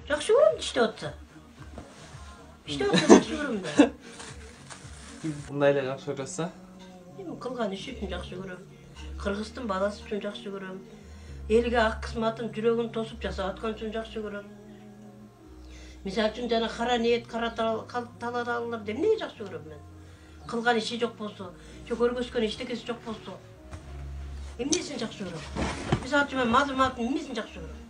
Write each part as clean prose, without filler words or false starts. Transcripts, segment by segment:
Жакшы көрөм иштеп атса. İşte o kadar görürüm da. Bunday эле жакшы көрөсүз? Kılgan işi için жақсы көрөм. Кыргыздын баласы үчүн жақсы көрөм. Элге ак кызматын жүрөгүн тосуп жасап аткан үчүн жақсы көрөм. Мисалы үчүн жана кара ниет, кара талаалар эмнеге жақсы көрөм мен? Кылган иши жок болсо, же көргөзгөн эчтекеси жок болсо, эмнесин жақсы көрөм? Мисалы үчүн мен мазмунатын эмнесин жақсы көрөм?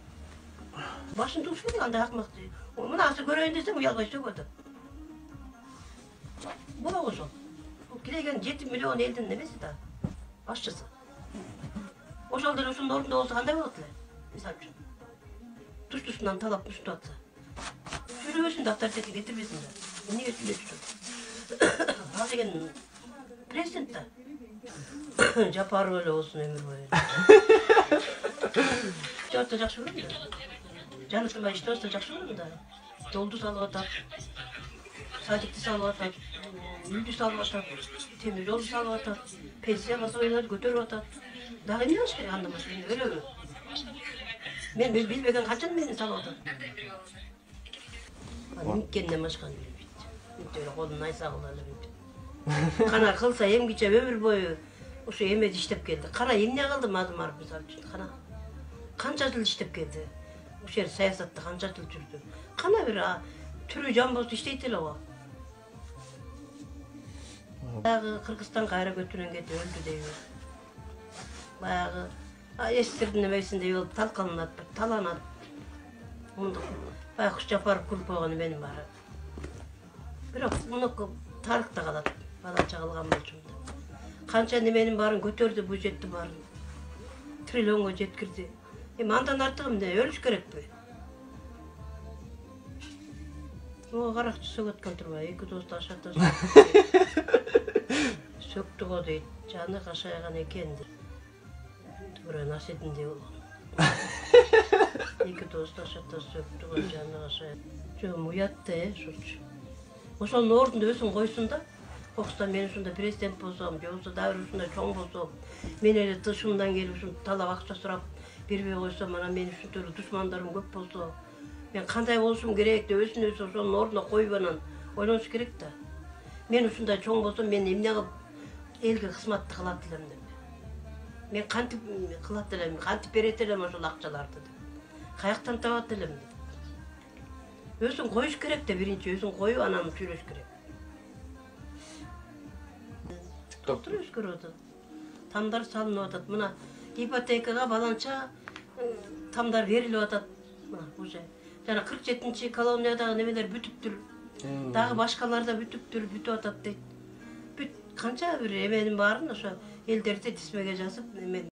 Башын туушпу андай акмакты. Мынасы көрөйүн десем уялбай сөгөт. Була ошол. Киреген 7 миллион элдин немеси да? Башчысы. Ошол деле ушунун ордунда болсо кандай болот эле? Мисалы үчүн. Туш-тушунан талап муштап атса. Жүрөбөсүн да авторитетин кетирбесин да. Эмнеге сүйлөшүп? Ал деген президент да. Жапаров эле болсун өмүр бою. Жакшы жакшы көрөм да. Жанышырмай иштеп атса жакшы көрөм да. Жолду салып атат. Садикти салып атат. Үйдү салып атат. Темир жолду салып атат. Пенсияга союларды көтөрүп атат. Дагы эмне кылыш керек анда болсо өлөгү. Мен билбеген канчаны мени салып атат. Минткенден башканы билбейт. Мынтип колун найсагыла эле билбейт. Кана кылса эмгиче өмүр бою ошо эмеди иштеп келди. Кана эмне кылды Мазмаров мисалы үчүн? Кана канча жыл иштеп келди? Ошол жер саясатта канча жыл жүрдү? Кана бир түрү жан болсо иштейт эле го. Баягы Кыргызстан кайра көтүнөн кетип өлдү дейби. Баягы эстердин немесиндей болуп талкаланат, таланат. Мундук Байкуш Жапаров күлүп койгон менин баары. Бирок мунуку тарыхта калат. Балача кылган болчумун. Канча неменин баарын көтөрдү, бюджеттин баарын. Триллионго жеткирди. Андан артыгы эмне өлүш керекпи? О, каракчы сөгөткөн турбай, эки досту ашатып сөктү го дейт. Жаны кашайган экен дейт. Тура насединдей болгон. Эки досту ашатып сөктү го, жаны кашайган. Жок, уят да, ошолчу. Ошонун ордунда өзүн койсун да. Кокустан мен ушунда президент болсом, же болбосо дагы ушундай чоң болсом, мен эле тышымдан келип ушун талап акча сурап бербей койсом, анан менин ушунтип душмандарым көп болсо, мен кандай болушум керек деп өзүн өзү ошонун ордуна коюп анан ойлонуш керек да. Мен ушундай чоң болсом, мен эмне кылып элге кызматты кылат элем деп. Мен кантип кылат элем, кантип берет элем ошол акчаларды деп. Каяктан табат элем деп. Өзүн коюш керек да, биринчи өзүн коюп анан сүйлөш керек. Доктор өзгөрүп атат. Тамдар салынып атат. Мына ипотекага баланча тамдар берилип атат. Мына уже. Жана 47-чи колониядагы немелер бүтүптүр. Дагы башкалар да бүтүптүр, бүтүп атат дейт. Канча бир эменин баарын ошо элдерди тизмеге жазып,